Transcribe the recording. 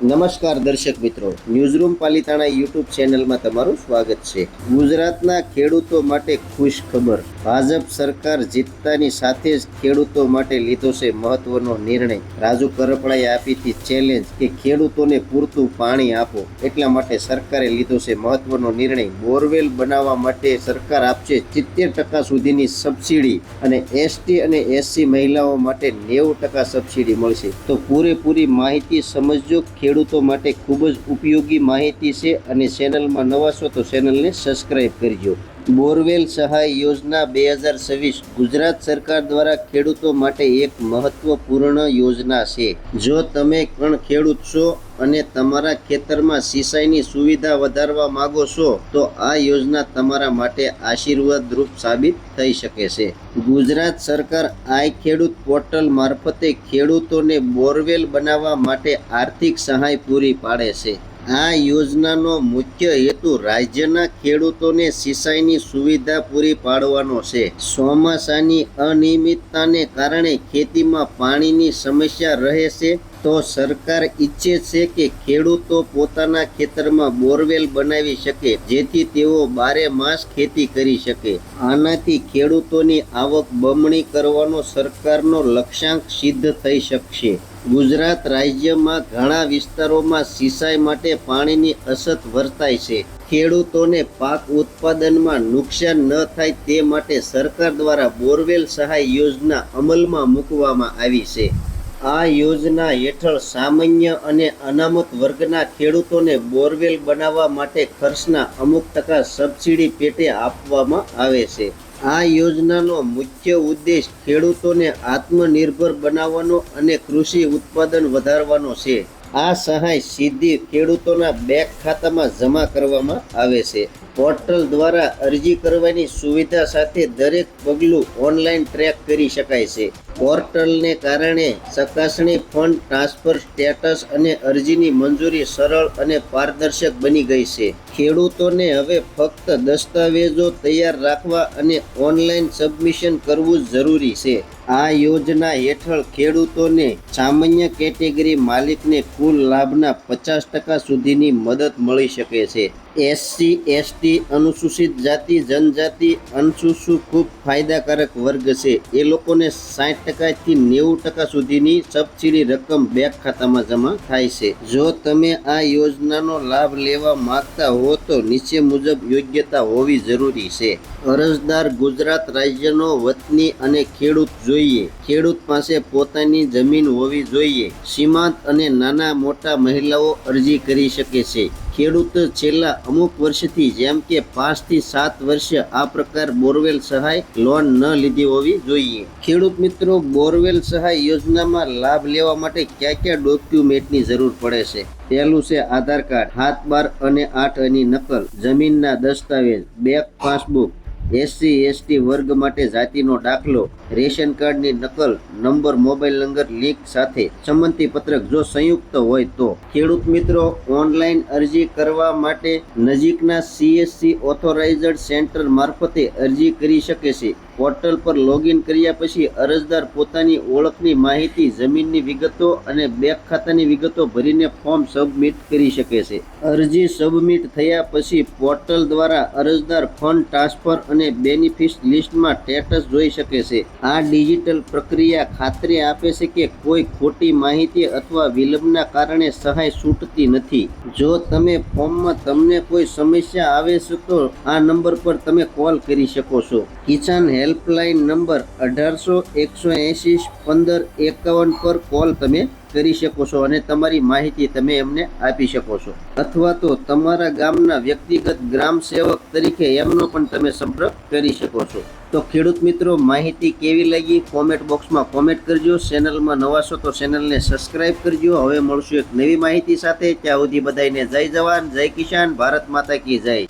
નમસ્કાર દર્શક મિત્રો, ન્યૂઝરૂમ પાલિતાણા યુટ્યુબ ચેનલમાં તમારું સ્વાગત છે। ગુજરાતના ખેડૂતો માટે ખુશ ખબર। ભાજપ સરકાર જીતતાની સાથે જ ખેડૂતો માટે લીધો છે મહત્વનો નિર્ણય। રાજુ કરપડાએ આપી હતી ચેલેન્જ કે ખેડૂતોને પૂરતું પાણી આપો, એટલા માટે સરકારે લીધો છે મહત્વનો નિર્ણય। બોરવેલ બનાવવા માટે સરકાર આપશે 70% સુધીની સબસિડી અને એસટી અને એસસી મહિલાઓ માટે 90% સબસિડી મળશે। તો પૂરેપૂરી માહિતી સમજજો। ખેડૂતો માટે ખૂબ જ ઉપયોગી માહિતી છે અને ચેનલમાં નવા છો તો ચેનલને સબસ્ક્રાઇબ કરજો। બોરવેલ સહાય યોજના 2026 ગુજરાત સરકાર દ્વારા ખેડૂતો માટે એક મહત્વપૂર્ણ યોજના છે। જો તમે પણ ખેડૂત છો અને તમારા ખેતરમાં સિંચાઈની સુવિધા વધારવા માંગો છો તો આ યોજના તમારા માટે આશીર્વાદરૂપ સાબિત થઈ શકે છે। ગુજરાત સરકાર આઈ ખેડૂત પોર્ટલ મારફતે ખેડૂતોને બોરવેલ બનાવવા માટે આર્થિક સહાય પૂરી પાડે છે। આ યોજનાનો મુખ્ય હેતુ રાજ્યના ખેડૂતોને સિંચાઈની સુવિધા પૂરી પાડવાનો છે। ચોમાસાની અનિયમિતતાને કારણે ખેતીમાં પાણીની સમસ્યા રહે છે, તો સરકાર ઈચ્છે છે કે ખેડૂતો પોતાના ખેતરમાં બોરવેલ બનાવી શકે, જેથી તેઓ 12 માસ ખેતી કરી શકે। આનાથી ખેડૂતોની આવક બમણી કરવાનો સરકારનો લક્ષ્યાંક સિદ્ધ થઈ શકશે। ગુજરાત રાજ્યમાં ઘણા વિસ્તારોમાં સિંચાઈ માટે પાણીની અછત વર્તાય છે। ખેડૂતોને પાક ઉત્પાદનમાં નુકસાન ન થાય તે માટે સરકાર દ્વારા બોરવેલ સહાય યોજના અમલમાં મૂકવામાં આવી છે। આ યોજના હેઠળ સામાન્ય અને અનામત વર્ગના ખેડૂતોને બોરવેલ બનાવવા માટે ખર્ચના અમુક ટકા સબસિડી પેટે આપવામાં આવે છે। આ યોજનાનો મુખ્ય ઉદ્દેશ ખેડૂતોને આત્મનિર્ભર બનાવવાનો અને કૃષિ ઉત્પાદન વધારવાનો છે। આ સહાય સીધી ખેડૂતોના બેંક ખાતામાં જમા કરવામાં આવે છે। પોર્ટલ દ્વારા અરજી કરવાની સુવિધા સાથે દરેક પગલું ઓનલાઈન ટ્રેક કરી શકાય છે। પોર્ટલને કારણે ચકાસણી, ફંડ ટ્રાન્સફર સ્ટેટસ અને અરજીની મંજૂરી સરળ અને પારદર્શક બની ગઈ છે। ખેડૂતોને હવે ફક્ત દસ્તાવેજો તૈયાર રાખવા અને ઓનલાઈન સબમિશન કરવું જરૂરી છે। આ યોજના હેઠળ ખેડૂતોને સામાન્ય કેટેગરી માલિકને કુલ લાભના 50% સુધીની મદદ મળી શકે છે। એસસી, એસટી, અનુસૂચિત જાતિ જનજાતિ, અનુસૂચિત ખૂબ ફાયદાકારક વર્ગ છે, એ લોકોને 60% થી 90% સુધીની સબસિડી રકમ બેંક ખાતામાં જમા થાય છે। જો તમે આ યોજનાનો લાભ લેવા માંગતા હો તો નીચે મુજબ યોગ્યતા હોવી જરૂરી છે। અરજદાર ગુજરાત રાજ્યનો વતની અને ખેડૂત જોઈએ। ખેડૂત પાસે પોતાની જમીન હોવી જોઈએ। સીમાંત અને નાના મોટા મહિલાઓ અરજી કરી શકે છે। ખેડૂત છેલ્લા અમુક વર્ષથી જેમ કે 5 થી 7 વર્ષ આ પ્રકાર બોરવેલ સહાય લોન ન લીધી હોવી જોઈએ। ખેડૂત મિત્રો, બોરવેલ સહાય યોજનામાં લાભ લેવા માટે કયા કયા ડોક્યુમેન્ટની જરૂર પડે છે? પહેલું છે આધાર કાર્ડ, 7, 12 અને 8 ની નકલ, જમીનના દસ્તાવેજ, બેંક પાસબુક, એસસી એસટી વર્ગ માટે જાતિનો દાખલો, રેશન કાર્ડની નકલ, નંબર, મોબાઈલ નંબર લિંક સાથે સંમતિ પત્રક જો સંયુક્ત હોય તો। ખેડૂત મિત્રો, ઓનલાઈન અરજી કરવા માટે નજીકના સીએસસી ઓથોરાઇઝ્ડ સેન્ટર મારફતે અરજી કરી શકે છે। પોર્ટલ પર લોગિન કર્યા પછી અરજદાર પોતાની ઓળખની માહિતી, જમીનની વિગતો અને બેંક ખાતાની વિગતો ભરીને ફોર્મ સબમિટ કરી શકે છે। અરજી સબમિટ થયા પછી પોર્ટલ દ્વારા અરજદાર ફંડ ટ્રાન્સફર અને બેનિફિટ લિસ્ટમાં સ્ટેટસ જોઈ શકે છે। આ ડિજિટલ પ્રક્રિયા ખાતરી આપે છે કે કોઈ ખોટી માહિતી અથવા વિલંબના કારણે સહાય છૂટતી નથી। જો તમે ફોર્મમાં તમને કોઈ સમસ્યા આવે છે તો આ નંબર પર તમે કોલ કરી શકો છો। કિસાન હેલ્પલાઇન નંબર 1800-180-1551 પર કોલ તમે કરી શકો છો અને તમારી માહિતી તમે એમને આપી શકો છો, અથવા તો તમારા ગામના વ્યક્તિગત ગ્રામ સેવક તરીકે એમનો પણ તમે સંપર્ક કરી શકો છો। તો ખેડૂત મિત્રો, માહિતી કેવી લાગી કોમેન્ટ બોક્સમાં કોમેન્ટ કરજો। ચેનલમાં નવા છો તો ચેનલને સબસ્ક્રાઇબ કરજો। હવે મળશું એક નવી માહિતી સાથે। ત્યાં સુધી બધાને જય જવાન, જય કિસાન, ભારત માતા કી જય।